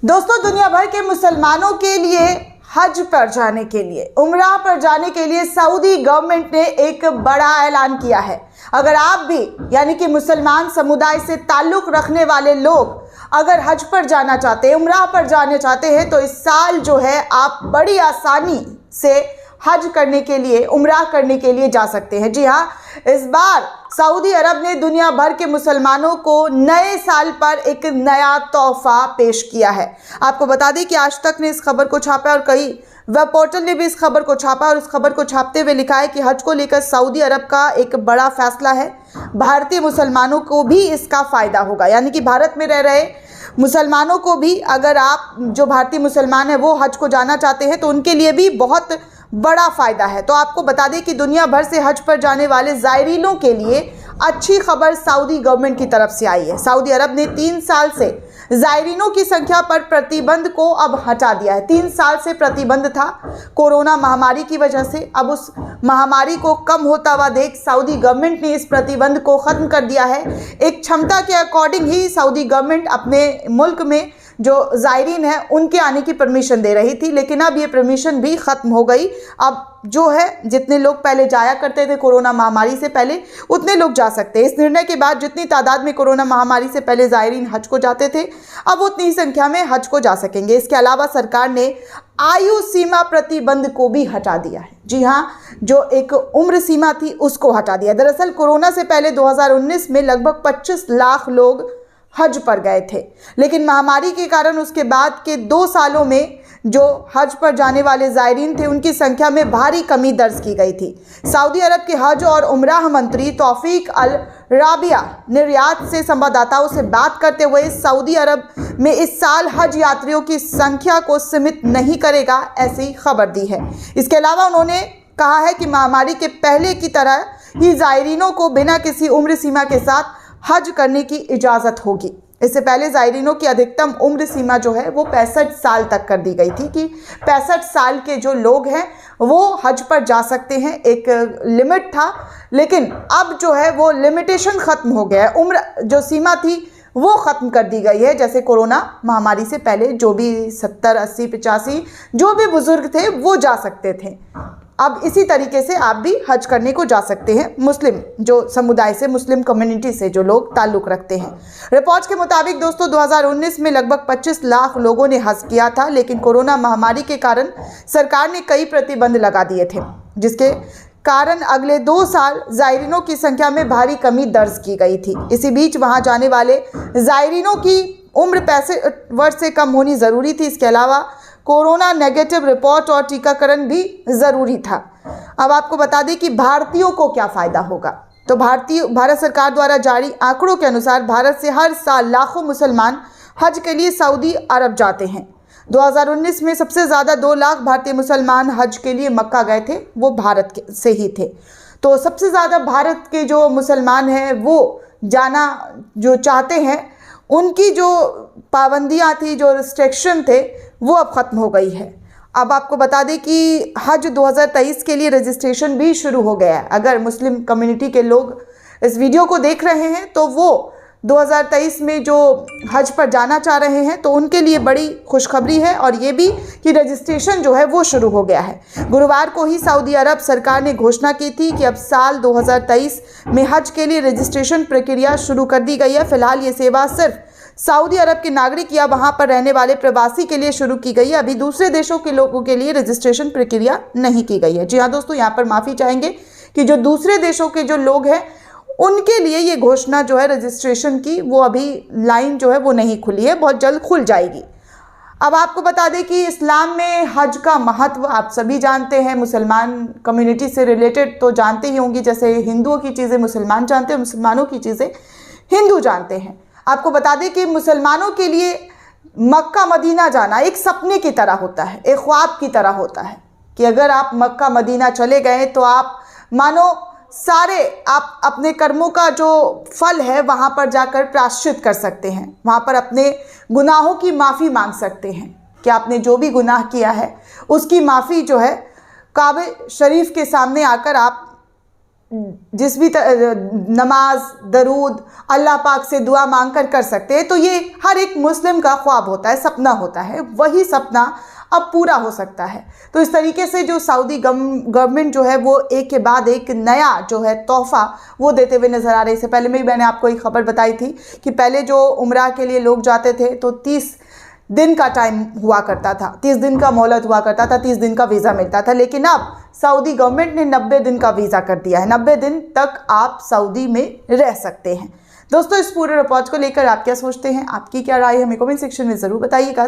दोस्तों, दुनिया भर के मुसलमानों के लिए हज पर जाने के लिए, उम्रा पर जाने के लिए सऊदी गवर्नमेंट ने एक बड़ा ऐलान किया है। अगर आप भी यानी कि मुसलमान समुदाय से ताल्लुक़ रखने वाले लोग अगर हज पर जाना चाहते हैं, उम्रा पर जाना चाहते हैं, तो इस साल जो है आप बड़ी आसानी से हज करने के लिए, उम्रा करने के लिए जा सकते हैं। जी हाँ, इस बार सऊदी अरब ने दुनिया भर के मुसलमानों को नए साल पर एक नया तोहफा पेश किया है। आपको बता दें कि आज तक ने इस खबर को छापा और कई वेब पोर्टल ने भी इस खबर को छापा और इस खबर को छापते हुए लिखा है कि हज को लेकर सऊदी अरब का एक बड़ा फैसला है। भारतीय मुसलमानों को भी इसका फ़ायदा होगा, यानी कि भारत में रह रहे मुसलमानों को भी, अगर आप जो भारतीय मुसलमान हैं वो हज को जाना चाहते हैं तो उनके लिए भी बहुत बड़ा फ़ायदा है। तो आपको बता दें कि दुनिया भर से हज पर जाने वाले ज़ायरीनों के लिए अच्छी खबर सऊदी गवर्नमेंट की तरफ से आई है। सऊदी अरब ने 3 साल से ज़ायरीनों की संख्या पर प्रतिबंध को अब हटा दिया है। 3 साल से प्रतिबंध था कोरोना महामारी की वजह से। अब उस महामारी को कम होता हुआ देख सऊदी गवर्नमेंट ने इस प्रतिबंध को ख़त्म कर दिया है। एक क्षमता के अकॉर्डिंग ही सऊदी गवर्नमेंट अपने मुल्क में जो ज़ायरीन है उनके आने की परमिशन दे रही थी, लेकिन अब ये परमिशन भी ख़त्म हो गई। अब जो है जितने लोग पहले जाया करते थे कोरोना महामारी से पहले, उतने लोग जा सकते हैं। इस निर्णय के बाद जितनी तादाद में कोरोना महामारी से पहले ज़ायरीन हज को जाते थे, अब उतनी ही संख्या में हज को जा सकेंगे। इसके अलावा सरकार ने आयु सीमा प्रतिबंध को भी हटा दिया है। जी हाँ, जो एक उम्र सीमा थी उसको हटा दिया। दरअसल कोरोना से पहले 2019 में लगभग 25 लाख लोग हज पर गए थे, लेकिन महामारी के कारण उसके बाद के 2 सालों में जो हज पर जाने वाले ज़ायरीन थे उनकी संख्या में भारी कमी दर्ज की गई थी। सऊदी अरब के हज और उमराह मंत्री तौफीक अल राबिया ने रियाद से संवाददाताओं से बात करते हुए सऊदी अरब में इस साल हज यात्रियों की संख्या को सीमित नहीं करेगा, ऐसी खबर दी है। इसके अलावा उन्होंने कहा है कि महामारी के पहले की तरह ही ज़ायरीनों को बिना किसी उम्र सीमा के साथ हज करने की इजाज़त होगी। इससे पहले ज़ायरीनों की अधिकतम उम्र सीमा जो है वो 65 साल तक कर दी गई थी कि 65 साल के जो लोग हैं वो हज पर जा सकते हैं, एक लिमिट था। लेकिन अब जो है वो लिमिटेशन ख़त्म हो गया है, उम्र जो सीमा थी वो ख़त्म कर दी गई है। जैसे कोरोना महामारी से पहले जो भी 70, 80, 85 जो भी बुज़ुर्ग थे वो जा सकते थे, अब इसी तरीके से आप भी हज करने को जा सकते हैं। मुस्लिम जो समुदाय से, मुस्लिम कम्युनिटी से जो लोग ताल्लुक़ रखते हैं। रिपोर्ट्स के मुताबिक दोस्तों 2019 में लगभग 25 लाख लोगों ने हज किया था, लेकिन कोरोना महामारी के कारण सरकार ने कई प्रतिबंध लगा दिए थे, जिसके कारण अगले 2 साल ज़ायरीनों की संख्या में भारी कमी दर्ज की गई थी। इसी बीच वहाँ जाने वाले ज़ायरीनों की उम्र 65 वर्ष से कम होनी ज़रूरी थी। इसके अलावा कोरोना नेगेटिव रिपोर्ट और टीकाकरण भी ज़रूरी था। अब आपको बता दें कि भारतीयों को क्या फ़ायदा होगा। तो भारत सरकार द्वारा जारी आंकड़ों के अनुसार भारत से हर साल लाखों मुसलमान हज के लिए सऊदी अरब जाते हैं। 2019 में सबसे ज़्यादा 2 लाख भारतीय मुसलमान हज के लिए मक्का गए थे, वो भारत से ही थे। तो सबसे ज़्यादा भारत के जो मुसलमान हैं वो जाना जो चाहते हैं, उनकी जो पाबंदियाँ थी, जो रिस्ट्रिक्शन थे, वो अब ख़त्म हो गई है। अब आपको बता दें कि हज 2023 के लिए रजिस्ट्रेशन भी शुरू हो गया है। अगर मुस्लिम कम्युनिटी के लोग इस वीडियो को देख रहे हैं तो वो 2023 में जो हज पर जाना चाह रहे हैं तो उनके लिए बड़ी खुशखबरी है, और ये भी कि रजिस्ट्रेशन जो है वो शुरू हो गया है। गुरुवार को ही सऊदी अरब सरकार ने घोषणा की थी कि अब साल 2023 में हज के लिए रजिस्ट्रेशन प्रक्रिया शुरू कर दी गई है। फिलहाल ये सेवा सिर्फ सऊदी अरब के नागरिक या वहां पर रहने वाले प्रवासी के लिए शुरू की गई है। अभी दूसरे देशों के लोगों के लिए रजिस्ट्रेशन प्रक्रिया नहीं की गई है। जी हाँ दोस्तों, यहाँ पर माफ़ी चाहेंगे कि जो दूसरे देशों के जो लोग हैं उनके लिए ये घोषणा जो है रजिस्ट्रेशन की, वो अभी लाइन जो है वो नहीं खुली है, बहुत जल्द खुल जाएगी। अब आपको बता दें कि इस्लाम में हज का महत्व आप सभी जानते हैं। मुसलमान कम्युनिटी से रिलेटेड तो जानते ही होंगे, जैसे हिंदुओं की चीज़ें मुसलमान जानते हैं, मुसलमानों की चीज़ें हिंदू जानते हैं। आपको बता दें कि मुसलमानों के लिए मक्का मदीना जाना एक सपने की तरह होता है, एक ख्वाब की तरह होता है कि अगर आप मक्का मदीना चले गए तो आप मानो सारे आप अपने कर्मों का जो फल है वहाँ पर जाकर प्रायश्चित कर सकते हैं, वहाँ पर अपने गुनाहों की माफ़ी मांग सकते हैं कि आपने जो भी गुनाह किया है उसकी माफ़ी जो है काबे शरीफ के सामने आकर आप जिस भी नमाज दरूद अल्लाह पाक से दुआ मांग कर सकते हैं, तो ये हर एक मुस्लिम का ख्वाब होता है, सपना होता है। वही सपना अब पूरा हो सकता है। तो इस तरीके से जो सऊदी गवर्नमेंट जो है वो एक के बाद एक नया जो है तोहफ़ा वो देते हुए नज़र आ रही है। इससे पहले में मैंने आपको एक खबर बताई थी कि पहले जो उम्रा के लिए लोग जाते थे तो 30 दिन का टाइम हुआ करता था, 30 दिन का मोहलत हुआ करता था, 30 दिन का वीज़ा मिलता था। लेकिन अब सऊदी गवर्नमेंट ने 90 दिन का वीज़ा कर दिया है। 90 दिन तक आप सऊदी में रह सकते हैं। दोस्तों, इस पूरे रिपोर्ट को लेकर आप क्या सोचते हैं, आपकी क्या राय है, हमें कमेंट सेक्शन में ज़रूर बताइएगा।